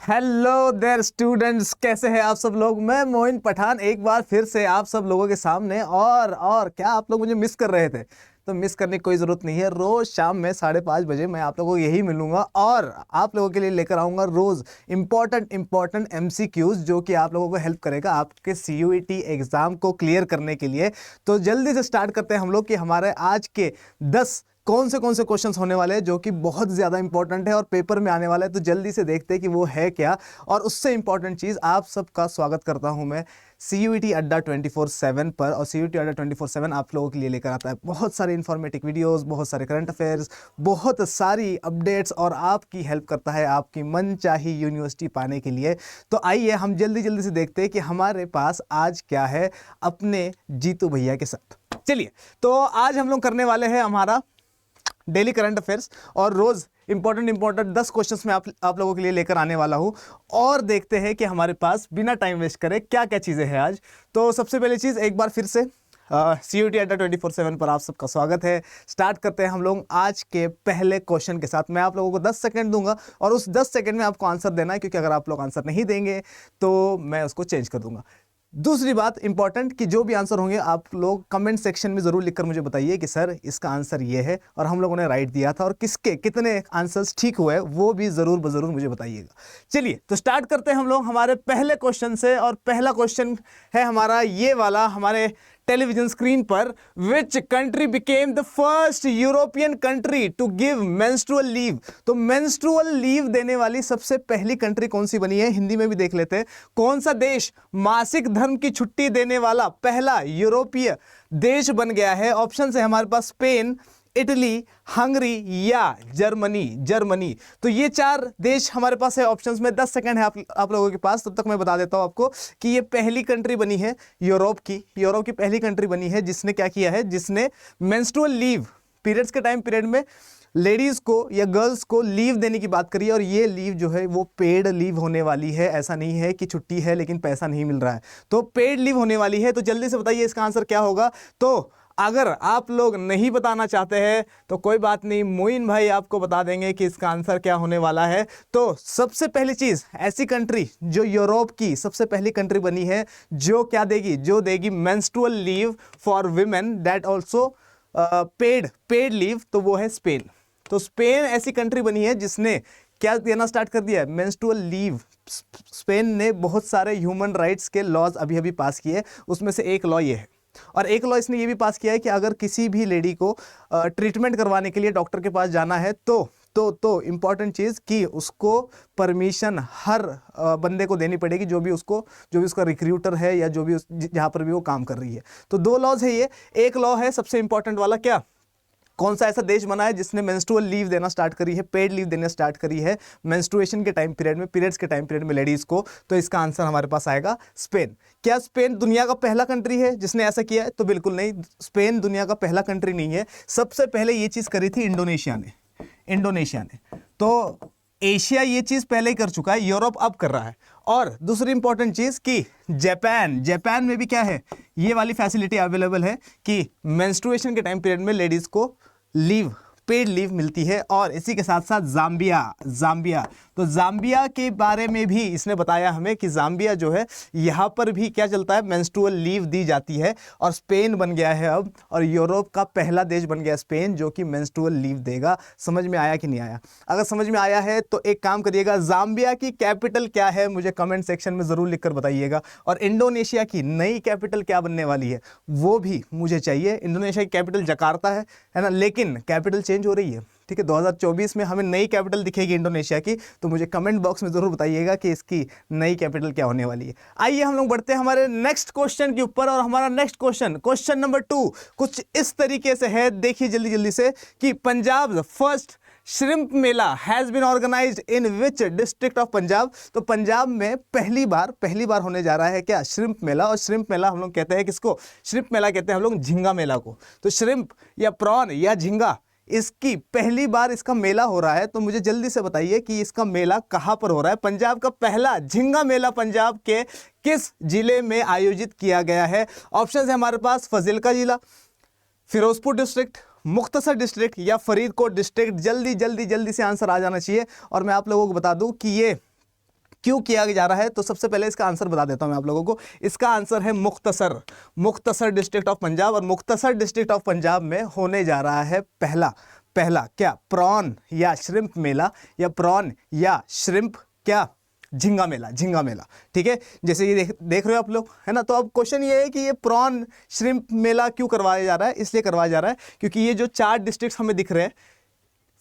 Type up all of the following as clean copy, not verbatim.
Hello there students, कैसे हैं आप सब लोग। मैं मोइन पठान एक बार फिर से आप सब लोगों के सामने। और क्या आप लोग मुझे मिस कर रहे थे? तो मिस करने की कोई ज़रूरत नहीं है। रोज़ शाम में 5:30 बजे मैं आप लोगों को यही मिलूंगा और आप लोगों के लिए लेकर आऊँगा रोज़ इंपॉर्टेंट MCQs जो कि आप लोगों को हेल्प करेगा आपके CUET एग्ज़ाम को क्लियर करने के लिए। तो जल्दी से स्टार्ट करते हैं हम लोग कि हमारे आज के 10 कौन से क्वेश्चंस होने वाले हैं जो कि बहुत ज़्यादा इंपॉर्टेंट है और पेपर में आने वाला है। तो जल्दी से देखते हैं कि वो है क्या। और उससे इंपॉर्टेंट चीज़, आप सबका स्वागत करता हूं मैं CUET अड्डा 24/7 पर। और CUET अड्डा 24/7 आप लोगों के लिए लेकर आता है बहुत सारे इंफॉर्मेटिव वीडियोस, बहुत सारे करंट अफेयर्स, बहुत सारी अपडेट्स और आपकी हेल्प करता है आपकी मनचाही यूनिवर्सिटी पाने के लिए। तो आइए हम जल्दी जल्दी से देखते हैं कि हमारे पास आज क्या है अपने जीतू भैया के साथ। चलिए, तो आज हम लोग करने वाले हैं हमारा डेली करंट अफेयर्स और रोज इंपॉर्टेंट 10 क्वेश्चंस में आप लोगों के लिए लेकर आने वाला हूं। और देखते हैं कि हमारे पास बिना टाइम वेस्ट करे क्या क्या चीजें हैं आज। तो सबसे पहली चीज, एक बार फिर से CUET अड्डा 24/7 पर आप सबका स्वागत है। स्टार्ट करते हैं हम लोग आज के पहले क्वेश्चन के साथ। मैं आप लोगों को 10 सेकंड दूंगा और उस 10 सेकंड में आपको आंसर देना है, क्योंकि अगर आप लोग आंसर नहीं देंगे तो मैं उसको चेंज कर दूंगा। दूसरी बात इंपॉर्टेंट कि जो भी आंसर होंगे आप लोग कमेंट सेक्शन में ज़रूर लिखकर मुझे बताइए कि सर इसका आंसर ये है और हम लोगों ने राइट दिया था, और किसके कितने आंसर्स ठीक हुए वो भी ज़रूर मुझे बताइएगा। चलिए, तो स्टार्ट करते हैं हम लोग हमारे पहले क्वेश्चन से। और पहला क्वेश्चन है हमारा ये वाला हमारे टेलीविजन स्क्रीन पर। Which country became the first European country to give menstrual leave? तो मेंस्ट्रुअल लीव देने वाली सबसे पहली कंट्री कौन सी बनी है? हिंदी में भी देख लेते हैं। कौन सा देश मासिक धर्म की छुट्टी देने वाला पहला यूरोपीय देश बन गया है? ऑप्शन है हमारे पास स्पेन, इटली, हंगरी या जर्मनी। तो ये 4 देश हमारे पास है ऑप्शंस में। 10 सेकंड है आप लोगों के पास, तब तक मैं बता देता हूं आपको कि ये पहली कंट्री बनी है यूरोप की पहली कंट्री बनी है जिसने क्या किया है, जिसने मेंस्ट्रुअल लीव पीरियड्स के टाइम पीरियड में लेडीज को या गर्ल्स को लीव देने की बात करी। और ये लीव जो है वो पेड लीव होने वाली है। ऐसा नहीं है कि छुट्टी है लेकिन पैसा नहीं मिल रहा है, तो पेड लीव होने वाली है। तो जल्दी से बताइए इसका आंसर क्या होगा। तो अगर आप लोग नहीं बताना चाहते हैं तो कोई बात नहीं, मोइन भाई आपको बता देंगे कि इसका आंसर क्या होने वाला है। तो सबसे पहली चीज, ऐसी कंट्री जो यूरोप की सबसे पहली कंट्री बनी है जो क्या देगी, जो देगी menstrual leave for women that also paid leave, तो वो है स्पेन। तो स्पेन ऐसी कंट्री बनी है जिसने क्या देना स्टार्ट कर दिया है, मेंस्ट्रुअल लीव। स्पेन ने बहुत सारे ह्यूमन राइट्स के लॉज अभी पास किए, उसमें से एक लॉ ये है। और एक लॉ इसने ये भी पास किया है कि अगर किसी भी लेडी को ट्रीटमेंट करवाने के लिए डॉक्टर के पास जाना है तो इंपॉर्टेंट चीज़ कि उसको परमिशन हर बंदे को देनी पड़ेगी, जो भी उसका रिक्रूटर है या जो भी जहाँ पर भी वो काम कर रही है। तो 2 लॉज है ये। एक लॉ है सबसे इंपॉर्टेंट वाला, क्या, कौन सा ऐसा देश बना है जिसने मेंस्ट्रुअल लीव देना स्टार्ट करी है, पेड लीव देना स्टार्ट करी है मेंस्ट्रुएशन के टाइम पीरियड में, पीरियड्स के टाइम पीरियड में लेडीज को? तो इसका आंसर हमारे पास आएगा स्पेन। क्या स्पेन दुनिया का पहला कंट्री है जिसने ऐसा किया है? तो बिल्कुल नहीं, स्पेन दुनिया का पहला कंट्री नहीं है। सबसे पहले ये चीज करी थी इंडोनेशिया ने। तो एशिया ये चीज पहले ही कर चुका है, यूरोप अब कर रहा है। और दूसरी इंपॉर्टेंट चीज कि जापान में भी क्या है, ये वाली फैसिलिटी अवेलेबल है कि मेंस्ट्रुएशन के टाइम पीरियड में लेडीज को लीव, पेड लीव मिलती है। और इसी के साथ साथ जाम्बिया, तो जाम्बिया के बारे में भी इसने बताया हमें कि जाम्बिया जो है यहाँ पर भी क्या चलता है, मेंस्ट्रुअल लीव दी जाती है। और स्पेन बन गया है अब, और यूरोप का पहला देश बन गया स्पेन जो कि मेंस्ट्रुअल लीव देगा। समझ में आया कि नहीं आया? अगर समझ में आया है तो एक काम करिएगा, जाम्बिया की कैपिटल क्या है मुझे कमेंट सेक्शन में ज़रूर लिखकर बताइएगा। और इंडोनेशिया की नई कैपिटल क्या बनने वाली है वो भी मुझे चाहिए। इंडोनेशिया की कैपिटल जकार्ता है ना, लेकिन कैपिटल चेंज हो रही है। ठीक है, 2024 में हमें नई कैपिटल दिखेगी इंडोनेशिया की। तो मुझे कमेंट बॉक्स में जरूर बताइएगा कि इसकी नई कैपिटल क्या होने वाली है। आइए हम लोग बढ़ते हैं हमारे नेक्स्ट क्वेश्चन के ऊपर। और हमारा नेक्स्ट क्वेश्चन नंबर 2 कुछ इस तरीके से है, देखिए जल्दी से, कि Punjab first shrimp mela has been organised in which district of Punjab? तो पंजाब में पहली बार होने जा रहा है क्या, श्रिम्प मेला। और श्रिम्प मेला हम लोग कहते हैं किसको, श्रिम्प मेला कहते हैं हम लोग झींगा मेला को। तो श्रिम्प या प्रॉन या झींगा, इसकी पहली बार इसका मेला हो रहा है। तो मुझे जल्दी से बताइए कि इसका मेला कहां पर हो रहा है। पंजाब का पहला झींगा मेला पंजाब के किस जिले में आयोजित किया गया है? ऑप्शन है हमारे पास फाजिल्का जिला, फिरोजपुर डिस्ट्रिक्ट, मुख्तसर डिस्ट्रिक्ट या फरीदकोट डिस्ट्रिक्ट। जल्दी से आंसर आ जाना चाहिए। और मैं आप लोगों को बता दूं कि ये क्यों किया जा रहा है? तो सबसे पहले इसका आंसर बता देता हूं मैं आप लोगों को। इसका आंसर है मुख्तसर। मुख्तसर डिस्ट्रिक्ट ऑफ पंजाब, और मुख्तसर डिस्ट्रिक्ट ऑफ पंजाब में होने जा रहा है पहला क्या, प्रॉन या श्रिम्प मेला, या प्रॉन या श्रिम्प क्या, झींगा मेला। ठीक है, जैसे ये देख रहे हो आप लोग, है ना। तो अब क्वेश्चन ये है कि ये प्रॉन श्रिम्प मेला क्यों करवाया जा रहा है? इसलिए करवाया जा रहा है क्योंकि ये जो 4 डिस्ट्रिक्ट हमें दिख रहे हैं,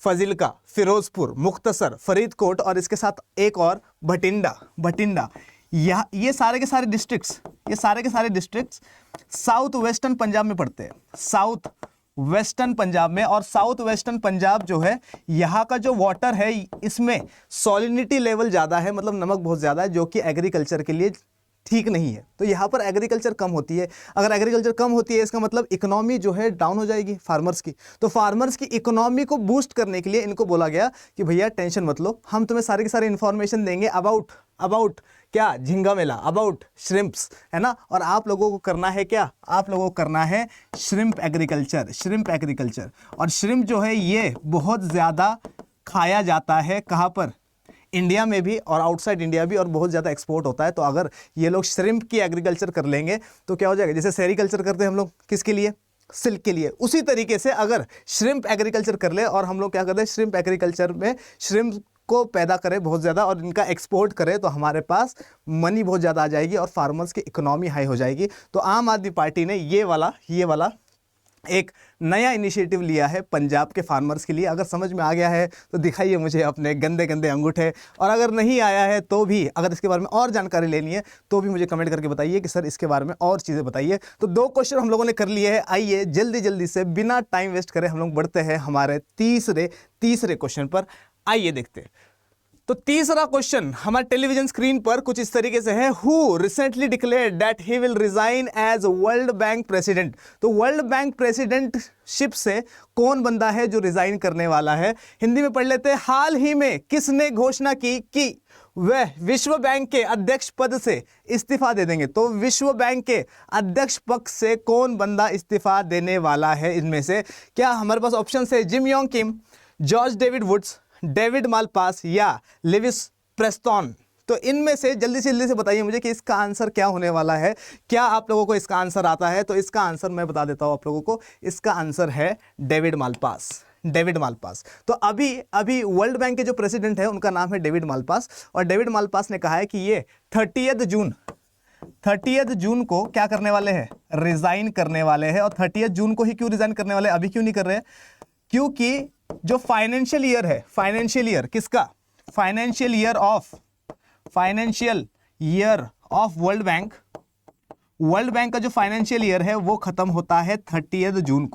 फाजिल्का, फिरोजपुर, मुख्तसर, फरीदकोट, और इसके साथ एक और भटिंडा, ये सारे के सारे डिस्ट्रिक्ट्स साउथ वेस्टर्न पंजाब में पड़ते हैं, साउथ वेस्टर्न पंजाब में। और साउथ वेस्टर्न पंजाब जो है, यहाँ का जो वाटर है इसमें सॉलिनिटी लेवल ज़्यादा है, मतलब नमक बहुत ज़्यादा है, जो कि एग्रीकल्चर के लिए ठीक नहीं है। तो यहाँ पर एग्रीकल्चर कम होती है। अगर एग्रीकल्चर कम होती है, इसका मतलब इकोनॉमी जो है डाउन हो जाएगी फार्मर्स की। तो फार्मर्स की इकोनॉमी को बूस्ट करने के लिए इनको बोला गया कि भैया टेंशन मत लो, हम तुम्हें सारी की सारी इंफॉर्मेशन देंगे अबाउट क्या, झींगा मेला, अबाउट श्रिम्प्स, है ना। और आप लोगों को करना है क्या, आप लोगों को करना है श्रिम्प एग्रीकल्चर। और श्रिम्प जो है ये बहुत ज़्यादा खाया जाता है, कहाँ पर, इंडिया में भी और आउटसाइड इंडिया भी, और बहुत ज़्यादा एक्सपोर्ट होता है। तो अगर ये लोग श्रिम्प की एग्रीकल्चर कर लेंगे तो क्या हो जाएगा, जैसे सेरीकल्चर करते हैं हम लोग, किसके लिए, सिल्क के लिए, उसी तरीके से अगर श्रिम्प एग्रीकल्चर कर ले, और हम लोग क्या करते हैं, श्रिम्प एग्रीकल्चर में श्रिम्प को पैदा करें बहुत ज़्यादा और इनका एक्सपोर्ट करें, तो हमारे पास मनी बहुत ज़्यादा आ जाएगी और फार्मर्स की इकोनॉमी हाई हो जाएगी। तो आम आदमी पार्टी ने ये वाला एक नया इनिशिएटिव लिया है पंजाब के फार्मर्स के लिए। अगर समझ में आ गया है तो दिखाइए मुझे अपने गंदे गंदे अंगूठे, और अगर नहीं आया है तो भी, अगर इसके बारे में और जानकारी लेनी है तो भी मुझे कमेंट करके बताइए कि सर इसके बारे में और चीज़ें बताइए। तो 2 क्वेश्चन हम लोगों ने कर लिए हैं। आइए जल्दी से बिना टाइम वेस्ट करे हम लोग बढ़ते हैं हमारे तीसरे क्वेश्चन पर। आइए देखते हैं। तो तीसरा क्वेश्चन हमारे टेलीविजन स्क्रीन पर कुछ इस तरीके से है, who recently declared that he will resign as World Bank president. तो वर्ल्ड बैंक प्रेसिडेंटशिप से कौन बंदा है जो रिजाइन करने वाला है? हिंदी में पढ़ लेते हैं। हाल ही में किसने घोषणा की कि वह विश्व बैंक के अध्यक्ष पद से इस्तीफा दे देंगे? तो विश्व बैंक के अध्यक्ष पद से कौन बंदा इस्तीफा देने वाला है? इनमें से क्या हमारे पास ऑप्शन है, Jim Yong Kim, George David Woods, David Malpass या लिविस प्रेस्टन। तो इनमें से जल्दी से बताइए मुझे कि इसका आंसर क्या होने वाला है। क्या आप लोगों को इसका आंसर आता है? तो इसका आंसर मैं बता देता हूं आप लोगों को। इसका आंसर है डेविड मालपास। तो अभी वर्ल्ड बैंक के जो प्रेसिडेंट है उनका नाम है डेविड मालपास, और डेविड मालपास ने कहा है कि ये 30 जून को क्या करने वाले हैं, रिजाइन करने वाले हैं। और 30 जून को ही क्यों रिजाइन करने वाले हैं, अभी क्यों नहीं कर रहे हैं? क्योंकि जो फाइनेंशियल किसका, financial year of world bank का जो फाइनेंशियल ईयर है वो खत्म होता है 30 जून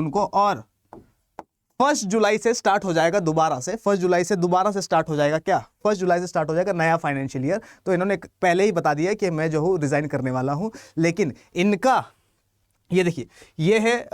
को, और 1 जुलाई से स्टार्ट हो जाएगा दोबारा से, 1 जुलाई से दोबारा से स्टार्ट हो जाएगा क्या, 1 जुलाई से स्टार्ट हो जाएगा नया फाइनेंशियल ईयर। तो इन्होंने पहले ही बता दिया कि मैं जो हूँ रिजाइन करने वाला हूँ। लेकिन इनका ये देखिए, ये है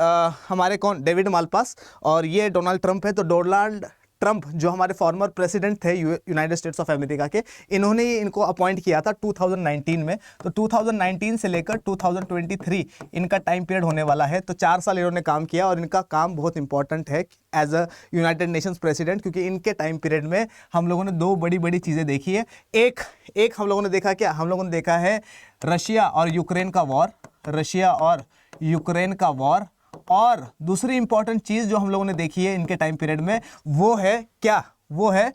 हमारे कौन, डेविड मालपास, और ये डोनाल्ड ट्रंप है। तो डोनाल्ड ट्रंप जो हमारे फॉर्मर प्रेसिडेंट थे यूनाइटेड स्टेट्स ऑफ अमेरिका के, इन्होंने ही इनको अपॉइंट किया था 2019 में। तो 2019 से लेकर 2023 इनका टाइम पीरियड होने वाला है। तो 4 साल इन्होंने काम किया, और इनका काम बहुत इंपॉर्टेंट है as a United Nations president, क्योंकि इनके टाइम पीरियड में हम लोगों ने 2 बड़ी चीज़ें देखी है। एक हम लोगों ने देखा क्या, हम लोगों ने देखा है रशिया और यूक्रेन का वॉर, और दूसरी इंपॉर्टेंट चीज जो हम लोगों ने देखी है इनके टाइम पीरियड में वो है क्या, वो है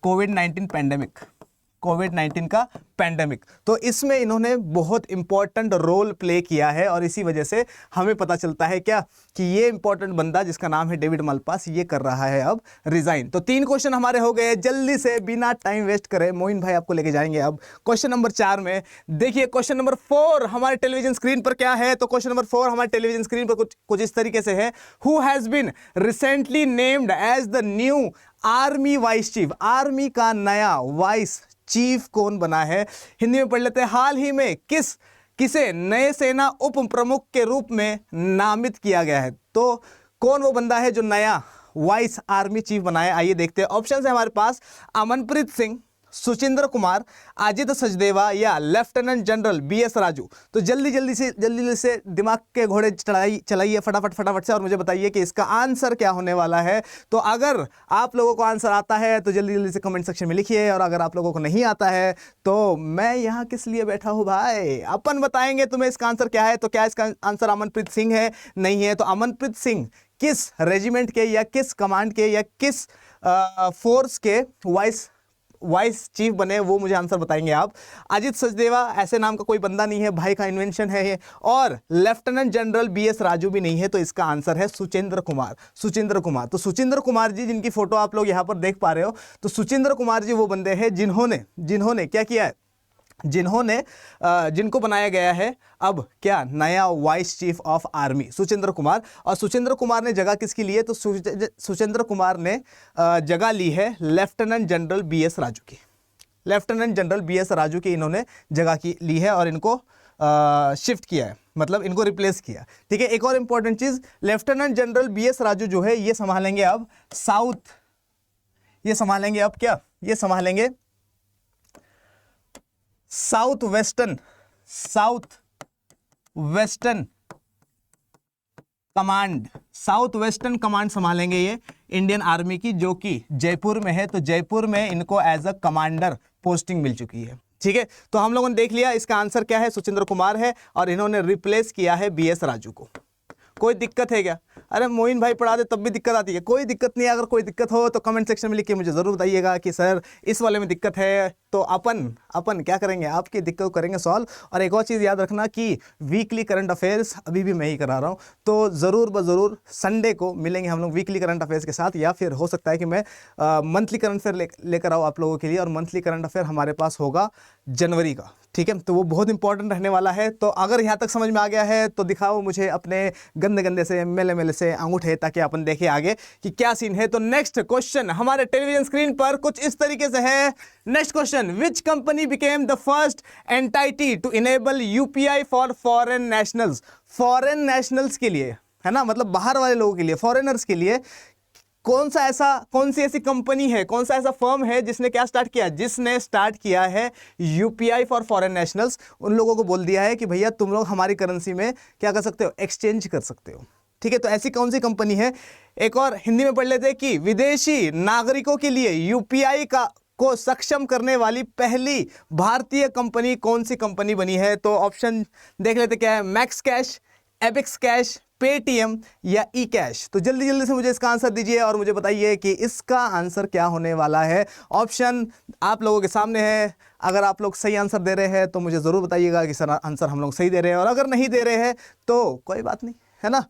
कोविड-19 का पैंडेमिक। तो इसमें इन्होंने बहुत इंपॉर्टेंट रोल प्ले किया है, और इसी वजह से हमें पता चलता है क्या कि ये इंपॉर्टेंट बंदा जिसका नाम है डेविड मालपास, ये कर रहा है अब रिजाइन। तो 3 क्वेश्चन हमारे हो गए। जल्दी से बिना टाइम वेस्ट करे मोइन भाई आपको लेके जाएंगे अब क्वेश्चन नंबर 4 में। देखिए क्वेश्चन नंबर 4 हमारे टेलीविजन स्क्रीन पर क्या है। तो क्वेश्चन नंबर 4 हमारे टेलीविजन स्क्रीन पर कुछ इस तरीके से है, who has been recently named as the new army vice chief. Army का नया वाइस चीफ कौन बना है? हिंदी में पढ़ लेते हैं। हाल ही में किसे नए सेना उप प्रमुख के रूप में नामित किया गया है? तो कौन वो बंदा है जो नया वाइस आर्मी चीफ बना है? आइए देखते हैं। ऑप्शन है हमारे पास, अमनप्रीत सिंह, सुचिंद्र कुमार, अजित सचदेवा या लेफ्टिनेंट जनरल बीएस राजू? तो जल्दी से दिमाग के घोड़े चलाइए फटाफट से और मुझे बताइए कि इसका आंसर क्या होने वाला है। तो अगर आप लोगों को आंसर आता है तो जल्दी से कमेंट सेक्शन में लिखिए, और अगर आप लोगों को नहीं आता है तो मैं यहाँ किस लिए बैठा हूँ भाई, अपन बताएंगे तुम्हें इसका आंसर क्या है। तो क्या इसका आंसर अमनप्रीत सिंह है? नहीं है। तो अमनप्रीत सिंह किस रेजिमेंट के या किस कमांड के या किस फोर्स के वाइस चीफ बने, वो मुझे आंसर बताएंगे आप। अजित सचदेवा ऐसे नाम का कोई बंदा नहीं है, भाई का इन्वेंशन है ये। और लेफ्टिनेंट जनरल बीएस राजू भी नहीं है। तो इसका आंसर है सुचिंद्र कुमार। तो सुचिंद्र कुमार जी, जिनकी फोटो आप लोग यहां पर देख पा रहे हो, तो सुचिंद्र कुमार जी वो बंदे हैं जिन्होंने क्या किया है, जिनको बनाया गया है अब क्या, नया vice chief of army, Suchindra Kumar. और सुचिंद्र कुमार ने जगह किसकी ली है? तो सुचिंद्र कुमार ने जगह ली है लेफ्टिनेंट जनरल बीएस राजू की। लेफ्टिनेंट जनरल बीएस राजू की इन्होंने जगह की ली है और इनको शिफ्ट किया है, मतलब इनको रिप्लेस किया। ठीक है, एक और इंपॉर्टेंट चीज, लेफ्टिनेंट जनरल बीएस राजू जो है ये संभालेंगे अब ये संभालेंगे साउथ वेस्टर्न कमांड संभालेंगे ये इंडियन आर्मी की, जो कि जयपुर में है। तो जयपुर में इनको एज अ कमांडर पोस्टिंग मिल चुकी है। ठीक है, तो हम लोगों ने देख लिया इसका आंसर क्या है, सुचिंद्र कुमार है, और इन्होंने रिप्लेस किया है बीएस राजू को। कोई दिक्कत है क्या? अरे मोइन भाई पढ़ा दे तब भी दिक्कत आती है। कोई दिक्कत नहीं है, अगर कोई दिक्कत हो तो कमेंट सेक्शन में लिख के मुझे ज़रूर बताइएगा कि सर इस वाले में दिक्कत है, तो अपन क्या करेंगे, आपकी दिक्कत को करेंगे सॉल्व। और एक और चीज़ याद रखना कि वीकली करंट अफेयर्स अभी भी मैं ही करा रहा हूँ, तो ज़रूर संडे को मिलेंगे हम लोग वीकली करंट अफेयर्स के साथ, या फिर हो सकता है कि मैं मंथली करंट अफेयर लेकर आऊँ आप लोगों के लिए। और मंथली करंट अफेयर हमारे पास होगा जनवरी का। ठीक है, तो वो बहुत इंपॉर्टेंट रहने वाला है। तो अगर यहाँ तक समझ में आ गया है तो दिखाओ मुझे अपने गंदे से मेले से अंगूठे, ताकि अपन देखें आगे कि क्या सीन है। तो नेक्स्ट क्वेश्चन हमारे टेलीविजन स्क्रीन पर कुछ इस तरीके से है। Next question, which company became the first entity to enable UPI for foreign nationals? Foreign nationals के लिए, है ना, मतलब बाहर वाले लोगों के लिए, फॉरेनर्स के लिए कौन सी ऐसी कंपनी है, कौन सा ऐसा फर्म है जिसने स्टार्ट किया है यूपीआई फॉर फॉरेन नेशनल्स? उन लोगों को बोल दिया है कि भैया तुम लोग हमारी करेंसी में क्या कर सकते हो, एक्सचेंज कर सकते हो। ठीक है, तो ऐसी कौन सी कंपनी है? एक और हिंदी में पढ़ लेते हैं कि विदेशी नागरिकों के लिए यूपीआई को सक्षम करने वाली पहली भारतीय कंपनी कौन सी कंपनी बनी है? तो ऑप्शन देख लेते क्या है, max cash, Ebix cash, Paytm या ई कैश। तो जल्दी से मुझे इसका आंसर दीजिए और मुझे बताइए कि इसका आंसर क्या होने वाला है। ऑप्शन आप लोगों के सामने है। अगर आप लोग सही आंसर दे रहे हैं तो मुझे ज़रूर बताइएगा कि सर आंसर हम लोग सही दे रहे हैं, और अगर नहीं दे रहे हैं तो कोई बात नहीं, है ना,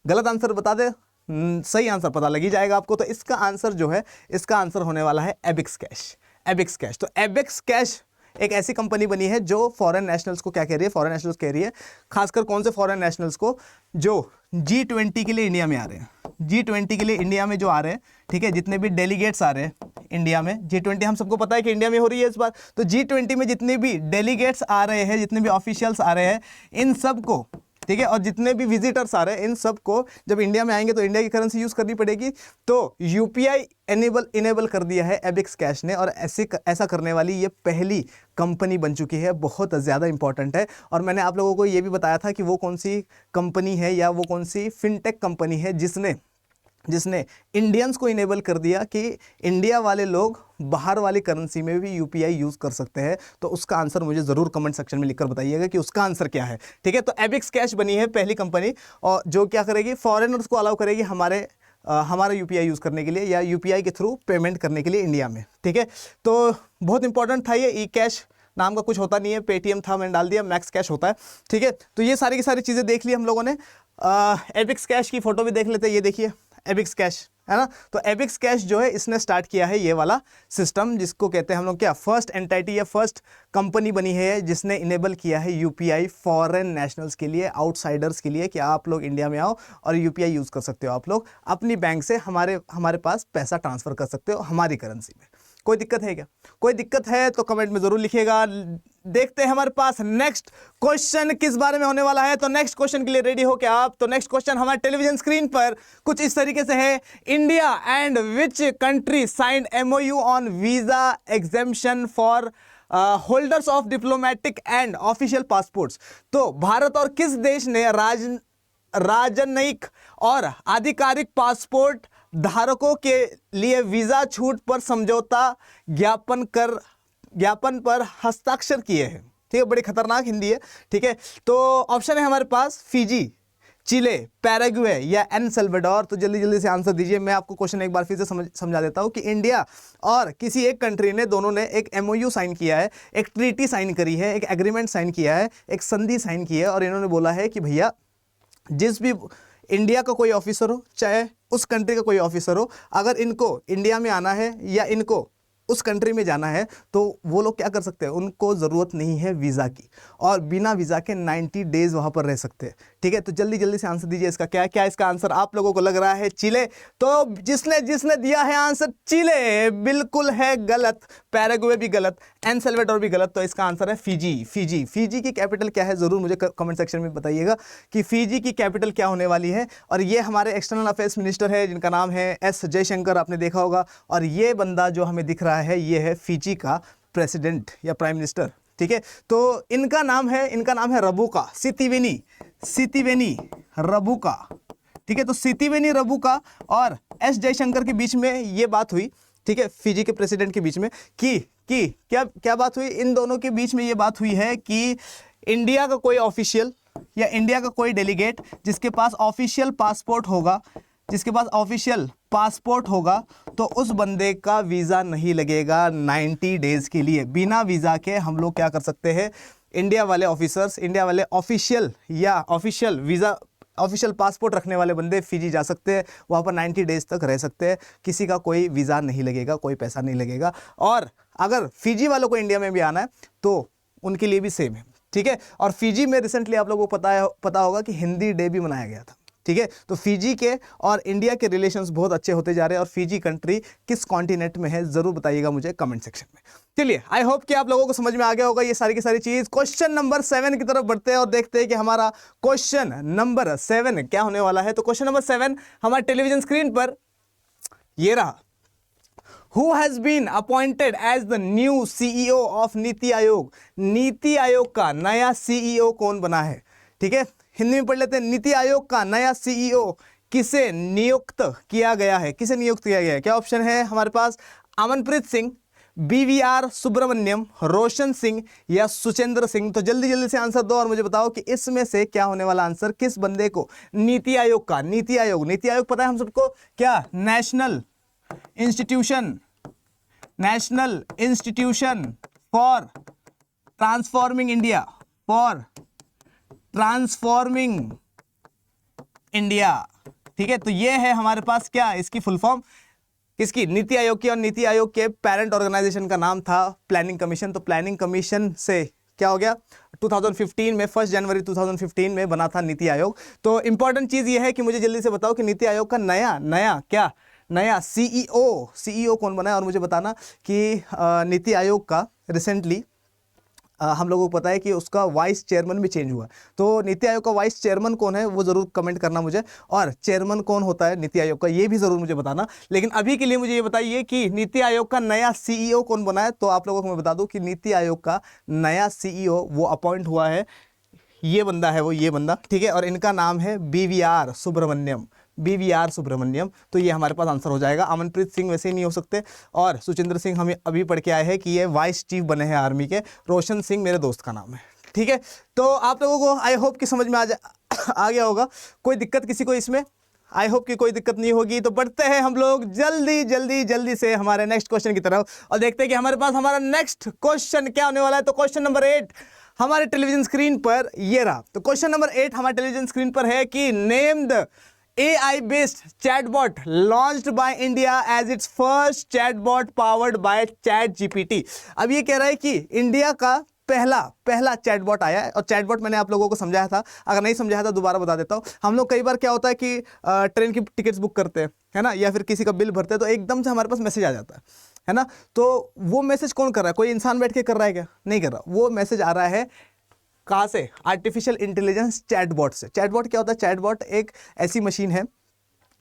गलत आंसर बता दे, सही आंसर पता लग ही जाएगा आपको। तो इसका आंसर जो है, इसका आंसर होने वाला है एबिक्स कैश। तो एबिक्स कैश एक ऐसी कंपनी बनी है जो फॉरेन नेशनल्स को क्या कह रही है, फॉरेन नेशनल्स कह रही है, खासकर कौन से फॉरेन नेशनल्स को, जो G20 के लिए इंडिया में आ रहे हैं, G20 के लिए इंडिया में जो आ रहे हैं। ठीक है, जितने भी डेलीगेट्स आ रहे हैं इंडिया में, G20 हम सबको पता है कि इंडिया में हो रही है इस बार, तो G20 में जितने भी डेलीगेट्स आ रहे हैं, जितने भी ऑफिशियल्स आ रहे हैं, इन सब को, ठीक है, और जितने भी विजिटर्स आ रहे हैं, इन सब को जब इंडिया में आएंगे तो इंडिया की करेंसी यूज़ करनी पड़ेगी। तो यूपीआई इनेबल कर दिया है एबिक्स कैश ने, और ऐसा करने वाली ये पहली कंपनी बन चुकी है। बहुत ज़्यादा इंपॉर्टेंट है। और मैंने आप लोगों को ये भी बताया था कि वो कौन सी कंपनी है या वो कौन सी फिनटेक कंपनी है जिसने इंडियंस को इनेबल कर दिया कि इंडिया वाले लोग बाहर वाली करेंसी में भी यूपीआई यूज़ कर सकते हैं। तो उसका आंसर मुझे ज़रूर कमेंट सेक्शन में लिखकर बताइएगा कि उसका आंसर क्या है। ठीक है, तो एबिक्स कैश बनी है पहली कंपनी, और जो क्या करेगी, फॉरेनर्स को अलाउ करेगी हमारा यूपीआई यूज़ करने के लिए या यूपीआई के थ्रू पेमेंट करने के लिए इंडिया में। ठीक है, तो बहुत इंपॉर्टेंट था ये। ई कैश नाम का कुछ होता नहीं है, पेटीएम था, मैंने डाल दिया, मैक्स कैश होता है। ठीक है, तो ये सारी की सारी चीज़ें देख ली हम लोगों ने। एबिक्स कैश की फ़ोटो भी देख लेते हैं, ये देखिए एबिक्स कैश, है ना। तो एबिक्स कैश जो है, इसने स्टार्ट किया है ये वाला सिस्टम, जिसको कहते हैं हम लोग क्या, फर्स्ट एंटाइटी या फर्स्ट कंपनी बनी है जिसने इनेबल किया है यूपीआई फॉरेन नेशनल्स के लिए, आउटसाइडर्स के लिए, कि आप लोग इंडिया में आओ और यूपीआई यूज़ कर सकते हो, आप लोग अपनी बैंक से हमारे पास पैसा ट्रांसफ़र कर सकते हो हमारी करेंसी में। कोई दिक्कत है क्या? कोई दिक्कत है तो कमेंट में जरूर लिखिएगा। देखते हैं हमारे पास नेक्स्ट क्वेश्चन किस बारे में होने वाला है। तो नेक्स्ट क्वेश्चन के लिए रेडी हो क्या आप? तो नेक्स्ट क्वेश्चन हमारे टेलीविजन स्क्रीन पर कुछ इस तरीके से है, India and which country signed MOU on visa exemption for holders of diplomatic and official passports. तो भारत और किस देश ने राजनयिक और आधिकारिक पासपोर्ट धारकों के लिए वीजा छूट पर समझौता ज्ञापन पर हस्ताक्षर किए हैं? ठीक है, बड़ी खतरनाक हिंदी है। ठीक है, तो ऑप्शन है हमारे पास फिजी, चिले, पैराग्वे या एल सल्वाडोर। तो जल्दी जल्दी से आंसर दीजिए। मैं आपको क्वेश्चन एक बार फिर से समझा देता हूं कि इंडिया और किसी एक कंट्री ने, दोनों ने एक MOU साइन किया है, एक ट्रीटी साइन करी है, एक एग्रीमेंट साइन किया है, एक संधि साइन की है, और इन्होंने बोला है कि भैया जिस भी इंडिया का कोई ऑफिसर हो, चाहे उस कंट्री का कोई ऑफिसर हो, अगर इनको इंडिया में आना है या इनको उस कंट्री में जाना है तो वो लोग क्या कर सकते हैं, उनको ज़रूरत नहीं है वीज़ा की, और बिना वीज़ा के 90 डेज़ वहाँ पर रह सकते हैं। ठीक है, तो जल्दी जल्दी से आंसर दीजिए। इसका क्या क्या इसका आंसर आप लोगों को लग रहा है? चिले। तो जिसने दिया है आंसर चिले, बिल्कुल है गलत। पैराग्वे भी गलत, एल सल्वाडोर भी गलत। तो इसका आंसर है फिजी। फिजी की कैपिटल क्या है, ज़रूर मुझे कमेंट सेक्शन में बताइएगा कि फिजी की कैपिटल क्या होने वाली है। और ये हमारे एक्सटर्नल अफेयर्स मिनिस्टर है जिनका नाम है S जयशंकर, आपने देखा होगा। और ये बंदा जो हमें दिख रहा है, ये है फिजी का प्रेसिडेंट या प्राइम मिनिस्टर। ठीक है, तो इनका नाम है रबुका सितिवेनी रबुका। ठीक है, तो सितिवेनी रबुका और S जयशंकर के बीच में ये बात हुई। ठीक है, फिजी के प्रेसिडेंट के बीच में कि क्या बात हुई? इन दोनों के बीच में ये बात हुई है कि इंडिया का कोई ऑफिशियल या इंडिया का कोई डेलीगेट जिसके पास ऑफिशियल पासपोर्ट होगा तो उस बंदे का वीज़ा नहीं लगेगा 90 डेज़ के लिए। बिना वीज़ा के हम लोग क्या कर सकते हैं, इंडिया वाले ऑफिसर्स, इंडिया वाले ऑफिशियल पासपोर्ट रखने वाले बंदे फिजी जा सकते हैं, वहाँ पर 90 डेज़ तक रह सकते हैं, किसी का कोई वीज़ा नहीं लगेगा, कोई पैसा नहीं लगेगा। और अगर फिजी वालों को इंडिया में भी आना है तो उनके लिए भी सेम है। ठीक है, और फिजी में रिसेंटली आप लोगों को पता होगा कि हिंदी डे भी मनाया गया था। ठीक है, तो फिजी के और इंडिया के रिलेशंस बहुत अच्छे होते जा रहे हैं। और फिजी कंट्री किस कॉन्टिनेंट में है, जरूर बताइएगा मुझे कमेंट सेक्शन में। चलिए, आई होप कि आप लोगों को समझ में आ गया होगा ये सारी की सारी चीज। क्वेश्चन नंबर 7 की तरफ बढ़ते हैं और देखते हैं कि हमारा क्वेश्चन नंबर 7 क्या होने वाला है। तो क्वेश्चन नंबर 7 हमारे टेलीविजन स्क्रीन पर ये रहा। Who has been appointed as the new CEO of NITI Aayog? NITI Aayog का नया CEO कौन बना है? ठीक है, हिंदी में पढ़ लेते हैं। नीति आयोग का नया CEO किसे नियुक्त किया गया है? क्या ऑप्शन है हमारे पास? अमनप्रीत सिंह, BVR सुब्रमण्यम, रोशन सिंह या सुचेंद्र सिंह। तो जल्दी जल्दी से आंसर दो और मुझे बताओ कि इसमें से क्या होने वाला आंसर, किस बंदे को नीति आयोग पता है हम सबको, क्या? National institution for transforming India. ठीक है, तो ये है हमारे पास क्या, इसकी फुल फॉर्म किसकी? नीति आयोग की। और नीति आयोग के पेरेंट ऑर्गेनाइजेशन का नाम था प्लानिंग कमीशन। तो प्लानिंग कमीशन से क्या हो गया, 2015 में 1 जनवरी 2015 में बना था नीति आयोग। तो इंपॉर्टेंट चीज ये है कि मुझे जल्दी से बताओ कि नीति आयोग का नया CEO कौन बना है। और मुझे बताना कि नीति आयोग का रिसेंटली हम लोगों को पता है कि उसका वाइस चेयरमैन भी चेंज हुआ। तो नीति आयोग का वाइस चेयरमैन कौन है वो जरूर कमेंट करना मुझे, और चेयरमैन कौन होता है नीति आयोग का ये भी जरूर मुझे बताना। लेकिन अभी के लिए मुझे ये बताइए कि नीति आयोग का नया CEO कौन बना है। तो आप लोगों को मैं बता दूं कि नीति आयोग का नया CEO वो अपॉइंट हुआ है, ये बंदा है, ये बंदा। ठीक है, और इनका नाम है BVR सुब्रमण्यम। तो ये हमारे पास आंसर हो जाएगा। अमनप्रीत सिंह वैसे ही नहीं हो सकते, और सुचेंद्र सिंह हमें अभी पढ़ के आए हैं कि ये वाइस चीफ बने हैं आर्मी के। रोशन सिंह मेरे दोस्त का नाम है। ठीक है, तो आप लोगों को आई होप कि समझ में आ गया होगा। कोई दिक्कत किसी को इसमें? आई होप कि कोई दिक्कत नहीं होगी। तो बढ़ते हैं हम लोग जल्दी से हमारे नेक्स्ट क्वेश्चन की तरफ और देखते हैं कि हमारे पास हमारा नेक्स्ट क्वेश्चन क्या होने वाला है। तो क्वेश्चन नंबर 8 हमारे टेलीविजन स्क्रीन पर ये रहा। तो क्वेश्चन नंबर 8 हमारे टेलीविजन स्क्रीन पर है कि name the AI based chatbot launched by India as its first chatbot powered by ChatGPT। अब ये कह रहा है कि इंडिया का पहला चैटबॉट आया है। और चैटबॉट मैंने आप लोगों को समझाया था, अगर नहीं समझाया था दोबारा बता देता हूँ। हम लोग कई बार क्या होता है कि ट्रेन की टिकट्स बुक करते हैं, है ना, या फिर किसी का बिल भरते हैं तो एकदम से हमारे पास मैसेज आ जाता है है ना। तो वो मैसेज कौन कर रहा है, कोई इंसान बैठ के कर रहा है क्या, नहीं कर रहा, वो मैसेज आ रहा है कहाँ से, आर्टिफिशियल इंटेलिजेंस चैटबॉट से। चैटबॉट क्या होता है, चैटबॉट एक ऐसी मशीन है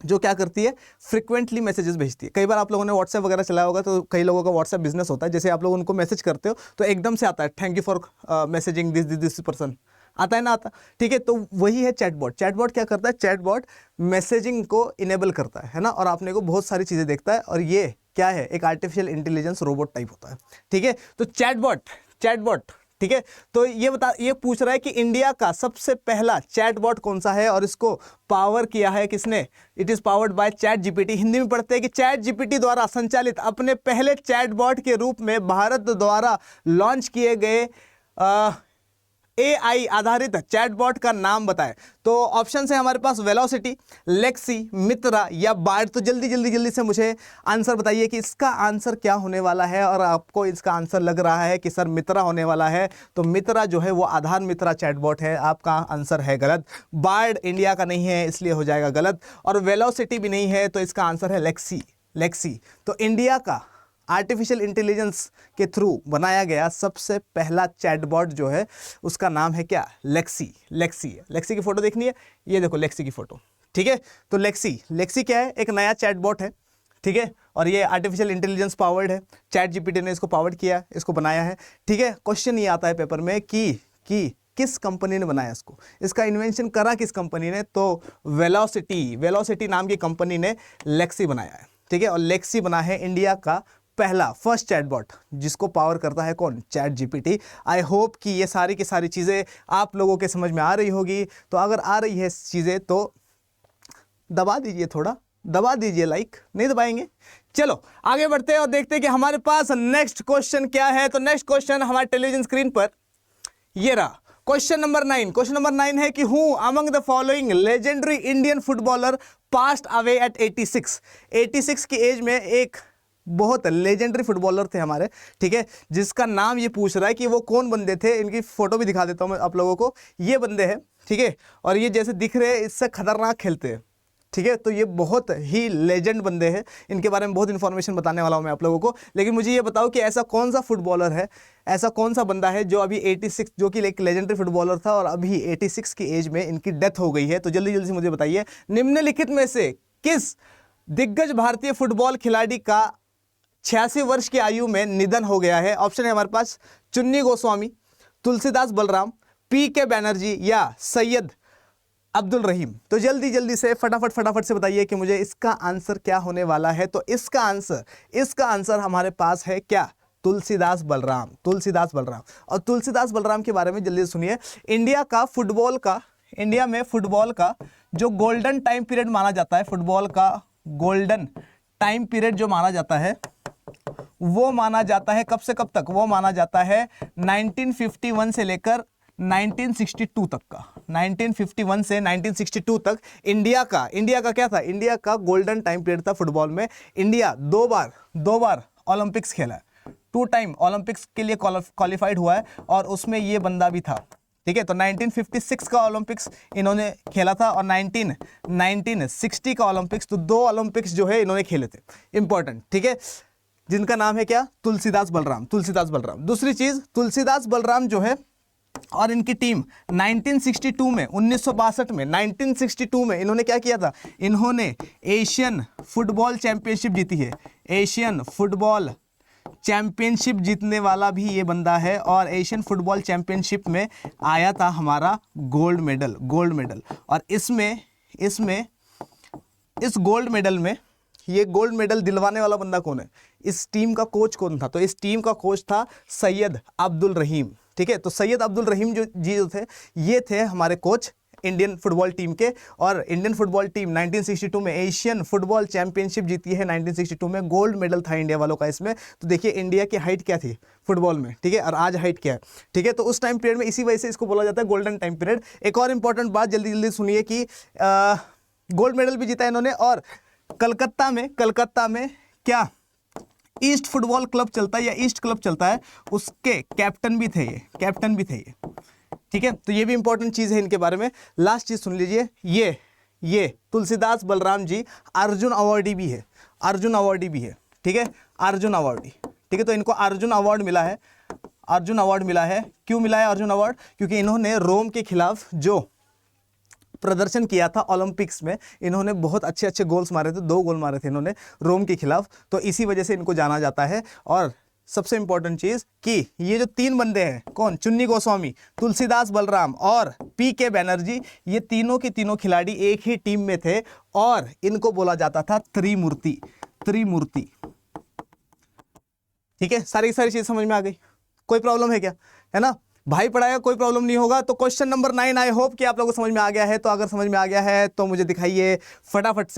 जो क्या करती है, फ्रिक्वेंटली मैसेजेस भेजती है। कई बार आप लोगों ने व्हाट्सएप वगैरह चलाया होगा, तो कई लोगों का व्हाट्सएप बिजनेस होता है, जैसे आप लोग उनको मैसेज करते हो तो एकदम से आता है thank you for messaging this person, आता है ना, आता, ठीक है। तो वही है चैटबॉट। चैटबॉट क्या करता है, चैटबॉट मैसेजिंग को इनेबल करता है ना, और आपने को बहुत सारी चीज़ें देखता है, और ये क्या है, एक आर्टिफिशियल इंटेलिजेंस रोबोट टाइप होता है, ठीक है। तो चैटबॉट ठीक है। तो ये पूछ रहा है कि इंडिया का सबसे पहला चैटबॉट कौन सा है, और इसको पावर किया है किसने, it is powered by chat GPT. Hindi में पढ़ते हैं कि चैट जीपीटी द्वारा संचालित अपने पहले चैटबॉट के रूप में भारत द्वारा लॉन्च किए गए AI आधारित चैटबॉट का नाम बताएं। तो ऑप्शन है हमारे पास वेलोसिटी, लेक्सी, मित्रा या बार्ड। तो जल्दी से मुझे आंसर बताइए कि इसका आंसर क्या होने वाला है, और आपको इसका आंसर लग रहा है कि सर मित्रा होने वाला है, तो मित्रा जो है वो आधार मित्रा चैटबॉट है, आपका आंसर है गलत। बार्ड इंडिया का नहीं है, इसलिए हो जाएगा गलत, और वेलोसिटी भी नहीं है, तो इसका आंसर है लेक्सी। तो इंडिया का आर्टिफिशियल इंटेलिजेंस के थ्रू बनाया गया सबसे पहला चैटबॉट जो है उसका नाम है क्या, लेक्सी की फोटो देखनी है, ये देखो लेक्सी की फोटो, ठीक है। तो लेक्सी क्या है, एक नया चैटबॉट है, ठीक है, और ये आर्टिफिशियल इंटेलिजेंस पावर्ड है, चैट जीपीटी ने इसको पावर्ड किया, इसको बनाया है, ठीक है। क्वेश्चन ये आता है पेपर में कि किस कंपनी ने बनाया इसको, इसका इन्वेंशन करा किस कंपनी ने, तो वेलोसिटी नाम की कंपनी ने लेक्सी बनाया है, ठीक है। और लेक्सी बना है इंडिया का पहला फर्स्ट चैटबॉट, जिसको पावर करता है कौन, चैट जीपीटी। आई होप कि ये सारी की सारी चीज़ें आप लोगों के समझ में आ रही होगी। तो अगर आ रही है चीज़ें तो दबा दीजिए, थोड़ा दबा दीजिए, लाइक नहीं दबाएंगे। चलो आगे बढ़ते हैं और देखते हैं कि हमारे पास नेक्स्ट क्वेश्चन क्या है। तो नेक्स्ट क्वेश्चन हमारे टेलीविजन स्क्रीन पर ये रहा, क्वेश्चन नंबर 9 है कि who among the following legendary Indian footballer passed away at 86 की एज में एक बहुत लेजेंडरी फुटबॉलर थे हमारे, ठीक है, जिसका नाम ये पूछ रहा है कि वो कौन बंदे थे। इनकी फोटो भी दिखा देता हूं मैं आप लोगों को, ये बंदे हैं, ठीक है, और ये जैसे दिख रहे हैं इससे खतरनाक खेलते हैं, ठीक है। तो ये बहुत ही लेजेंड बंदे हैं, इनके बारे में बहुत इंफॉर्मेशन बताने वाला हूं मैं आप लोगों को। लेकिन मुझे ये बताओ कि ऐसा कौन सा फुटबॉलर है, ऐसा कौन सा बंदा है जो अभी 86, जो कि एक लेजेंडरी फुटबॉलर था और अभी 86 की एज में इनकी डेथ हो गई है। तो जल्दी से मुझे बताइए, निम्नलिखित में से किस दिग्गज भारतीय फुटबॉल खिलाड़ी का 86 वर्ष की आयु में निधन हो गया है। ऑप्शन है हमारे पास चुन्नी गोस्वामी, तुलसीदास बलराम, PK बैनर्जी या सैयद अब्दुल रहीम। तो जल्दी से फटाफट से बताइए कि मुझे इसका आंसर क्या होने वाला है। तो इसका आंसर हमारे पास है क्या, तुलसीदास बलराम। और तुलसीदास बलराम के बारे में जल्दी सुनिए। इंडिया में फुटबॉल का जो गोल्डन टाइम पीरियड माना जाता है, फुटबॉल का गोल्डन टाइम पीरियड जो माना जाता है, वो माना जाता है कब से कब तक, वो माना जाता है 1951 से लेकर 1962 तक का। 1951 से 1962 तक इंडिया का क्या था, इंडिया का गोल्डन टाइम पीरियड था फुटबॉल में। इंडिया दो बार ओलंपिक्स खेला है, 2 टाइम ओलंपिक्स के लिए क्वालिफाइड हुआ है, और उसमें ये बंदा भी था, ठीक है। तो 1956 का ओलंपिक्स इन्होंने खेला था, और 1960 का ओलंपिक्स, तो 2 ओलंपिक्स जो है इन्होंने खेले थे, इंपॉर्टेंट, ठीक है, जिनका नाम है क्या, तुलसीदास बलराम। दूसरी चीज, तुलसीदास बलराम जो है और इनकी टीम 1962 में 1962 में इन्होंने क्या किया था, इन्होंने एशियन फुटबॉल चैंपियनशिप जीती है। एशियन फुटबॉल चैंपियनशिप जीतने वाला भी ये बंदा है, और एशियन फुटबॉल चैंपियनशिप में आया था हमारा गोल्ड मेडल। और इसमें इस गोल्ड मेडल में, ये गोल्ड मेडल दिलवाने वाला बंदा कौन है, इस टीम का कोच कौन था, तो इस टीम का कोच था सैयद अब्दुल रहीम, ठीक है। तो सैयद अब्दुल रहीम जो थे, ये थे हमारे कोच इंडियन फुटबॉल टीम के, और इंडियन फुटबॉल टीम 1962 में एशियन फुटबॉल चैंपियनशिप जीती है। 1962 में गोल्ड मेडल था इंडिया वालों का इसमें। तो देखिए इंडिया की हाइट क्या थी फुटबॉल में, ठीक है, और आज हाइट क्या है, ठीक है। तो उस टाइम पीरियड में इसी वजह से इसको बोला जाता है गोल्डन टाइम पीरियड। एक और इंपॉर्टेंट बात जल्दी सुनिए कि गोल्ड मेडल भी जीता इन्होंने, और कलकत्ता में क्या ईस्ट फुटबॉल क्लब चलता है, या ईस्ट क्लब चलता है, उसके कैप्टन भी थे ये, ठीक है। तो ये भी इंपॉर्टेंट चीज है इनके बारे में। लास्ट चीज सुन लीजिए, ये तुलसीदास बलराम जी अर्जुन अवार्डी भी है, ठीक है, अर्जुन अवार्ड, ठीक है। तो इनको अर्जुन अवार्ड मिला है, अर्जुन अवार्ड मिला है। क्यों मिला है अर्जुन अवार्ड? क्योंकि इन्होंने रोम के खिलाफ जो प्रदर्शन किया था ओलंपिक्स में, इन्होंने बहुत अच्छे अच्छे गोल्स मारे थे, 2 गोल मारे थे इन्होंने रोम के खिलाफ, तो इसी वजह से इनको जाना जाता है। और सबसे इंपॉर्टेंट चीज कि ये जो 3 बंदे हैं, कौन, चुन्नी गोस्वामी, तुलसीदास बलराम और पीके बैनर्जी, ये तीनों के तीनों खिलाड़ी एक ही टीम में थे और इनको बोला जाता था त्रिमूर्ति, त्रिमूर्ति। ठीक है, सारी की सारी चीज समझ में आ गई? कोई प्रॉब्लम है क्या? है ना भाई, पढ़ाया कोई प्रॉब्लम नहीं होगा। तो क्वेश्चन नंबर 9 आई होप कि आप लोगों को समझ में आ गया है। तो अगर समझ में आ गया है तो मुझे दिखाइए फटाफट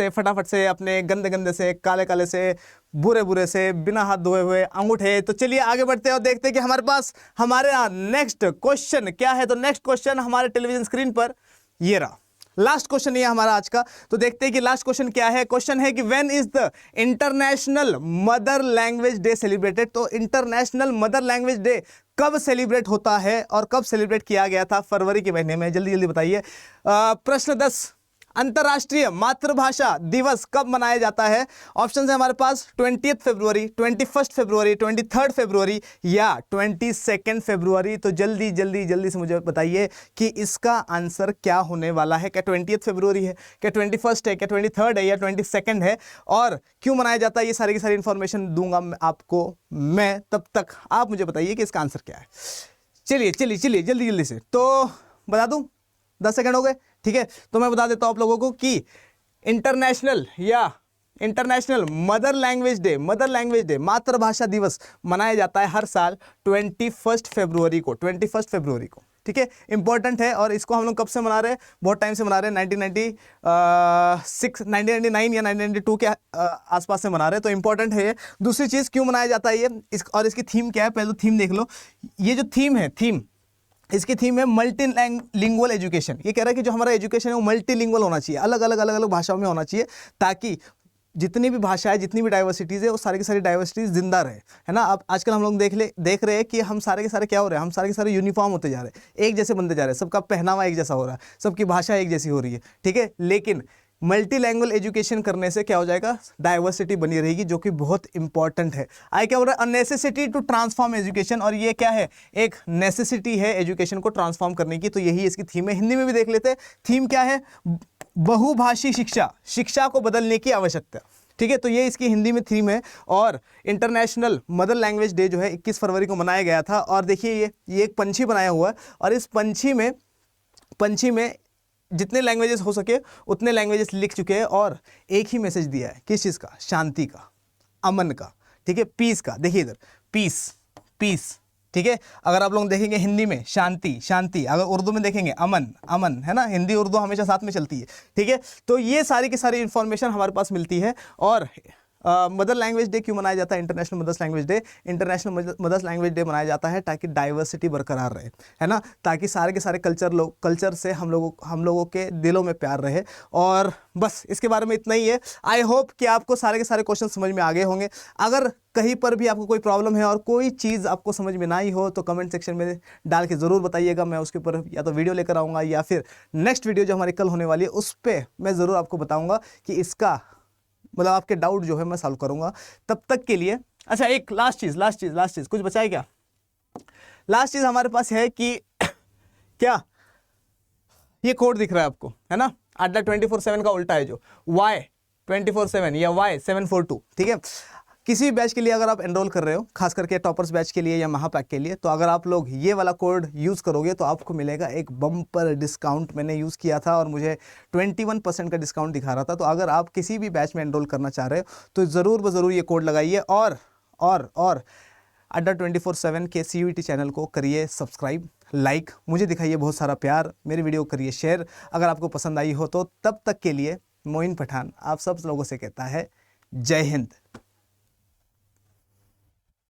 से अपने गंदे गंदे से, काले काले से, बुरे बुरे से, बिना हाथ धोए हुए अंगूठे। तो चलिए आगे बढ़ते हैं और देखते हैं कि हमारे पास हमारे यहाँ नेक्स्ट क्वेश्चन क्या है। तो नेक्स्ट क्वेश्चन हमारे टेलीविजन स्क्रीन पर ये रहा, लास्ट क्वेश्चन ये हमारा आज का। तो देखते हैं कि लास्ट क्वेश्चन क्या है। क्वेश्चन है कि when is the international mother language day celebrated? तो इंटरनेशनल मदर लैंग्वेज डे कब सेलिब्रेट होता है और कब सेलिब्रेट किया गया था? फरवरी के महीने में। जल्दी जल्दी बताइए। प्रश्न 10, अंतर्राष्ट्रीय मातृभाषा दिवस कब मनाया जाता है? ऑप्शन है हमारे पास 20 फरवरी, 21 फरवरी, 23 फरवरी या 22 फरवरी। तो जल्दी जल्दी जल्दी से मुझे बताइए कि इसका आंसर क्या होने वाला है। क्या 20 फरवरी है, क्या 21 है, क्या 23 है या 22 है, और क्यों मनाया जाता है? ये सारी की सारी इंफॉर्मेशन दूंगा आपको मैं। तब तक आप मुझे बताइए कि इसका आंसर क्या है। चलिए चलिए चलिए जल्दी जल्दी से तो बता दूं, 10 सेकंड हो गए, ठीक है। तो मैं बता देता हूं आप लोगों को कि इंटरनेशनल मदर लैंग्वेज डे, मातृभाषा दिवस मनाया जाता है हर साल 21 फरवरी को, 21 फरवरी को, ठीक है। इंपॉर्टेंट है और इसको हम लोग कब से मना रहे हैं? बहुत टाइम से मना रहे हैं, 1999 या 1992 के आसपास से मना रहे हैं। तो इंपॉर्टेंट है ये। दूसरी चीज़, क्यों मनाया जाता है ये, और इसकी थीम क्या है? पहले तो थीम देख लो। ये जो थीम है, इसकी थीम है मल्टीलिंगुअल एजुकेशन। ये कह रहा है कि जो हमारा एजुकेशन है वो मल्टीलिंगुअल होना चाहिए, अलग अलग भाषाओं में होना चाहिए, ताकि जितनी भी भाषाएं, जितनी भी डाइवर्सिटीज़ है वो सारी की सारी डाइवर्सिटीज़ जिंदा रहे, है ना। अब आजकल हम लोग देख रहे हैं कि हम सारे के सारे क्या हो रहे हैं, हम सारे के सारे यूनिफॉर्म होते जा रहे हैं, एक जैसे बनते जा रहे हैं, सबका पहनावा एक जैसा हो रहा है, सबकी भाषा एक जैसी हो रही है, ठीक है। लेकिन मल्टीलैंग्वेज एजुकेशन करने से क्या हो जाएगा? डाइवर्सिटी बनी रहेगी, जो कि बहुत इंपॉर्टेंट है। आई क्या बोल रहा है? नेसेसिटी टू ट्रांसफॉर्म एजुकेशन, और ये क्या है? एक नेसेसिटी है एजुकेशन को ट्रांसफॉर्म करने की। तो यही इसकी थीम है। हिंदी में भी देख लेते हैं, थीम क्या है? बहुभाषी शिक्षा को बदलने की आवश्यकता, ठीक है। तो ये इसकी हिंदी में थीम है। और इंटरनेशनल मदर लैंग्वेज डे जो है 21 फरवरी को मनाया गया था। और देखिए ये एक पंछी बनाया हुआ है, और इस पंछी में जितने लैंग्वेजेस हो सके उतने लैंग्वेजेस लिख चुके हैं, और एक ही मैसेज दिया है। किस चीज़ का? शांति का, अमन का, ठीक है, पीस का। देखिए इधर पीस, ठीक है। अगर आप लोग देखेंगे हिंदी में शांति, अगर उर्दू में देखेंगे अमन, है ना। हिंदी उर्दू हमेशा साथ में चलती है, ठीक है। तो ये सारी की सारी इंफॉर्मेशन हमारे पास मिलती है। और मदर लैंग्वेज डे क्यों मनाया जाता है? इंटरनेशनल मदर्स लैंग्वेज डे मनाया जाता है ताकि डाइवर्सिटी बरकरार रहे, है ना, ताकि सारे के सारे कल्चर से हम लोगों के दिलों में प्यार रहे। और बस इसके बारे में इतना ही है। आई होप कि आपको सारे के सारे क्वेश्चन समझ में आ गए होंगे। अगर कहीं पर भी आपको कोई प्रॉब्लम है और कोई चीज़ आपको समझ में ना आई हो तो कमेंट सेक्शन में डाल के ज़रूर बताइएगा। मैं उसके ऊपर या तो वीडियो लेकर आऊँगा, या फिर नेक्स्ट वीडियो जो हमारी कल होने वाली है उस पर मैं ज़रूर आपको बताऊँगा कि इसका मतलब आपके डाउट जो है मैं सॉल्व करूंगा। तब तक के लिए अच्छा, एक लास्ट चीज कुछ बचा है क्या? लास्ट चीज हमारे पास है कि क्या ये कोड दिख रहा है आपको, है ना, अड्डा 24/7 का उल्टा है जो Y24/7 या Y742, ठीक है। किसी भी बैच के लिए अगर आप एनरोल कर रहे हो, खास करके टॉपर्स बैच के लिए या महापैक के लिए, तो अगर आप लोग ये वाला कोड यूज़ करोगे तो आपको मिलेगा एक बम्पर डिस्काउंट। मैंने यूज़ किया था और मुझे 21% का डिस्काउंट दिखा रहा था। तो अगर आप किसी भी बैच में एनरोल करना चाह रहे हो तो ज़रूर ये कोड लगाइए। और अड्डा 24/7 के CUET चैनल को करिए सब्सक्राइब, लाइक, मुझे दिखाइए बहुत सारा प्यार, मेरी वीडियो करिए शेयर अगर आपको पसंद आई हो तो। तब तक के लिए मोइन पठान आप सब लोगों से कहता है जय हिंद।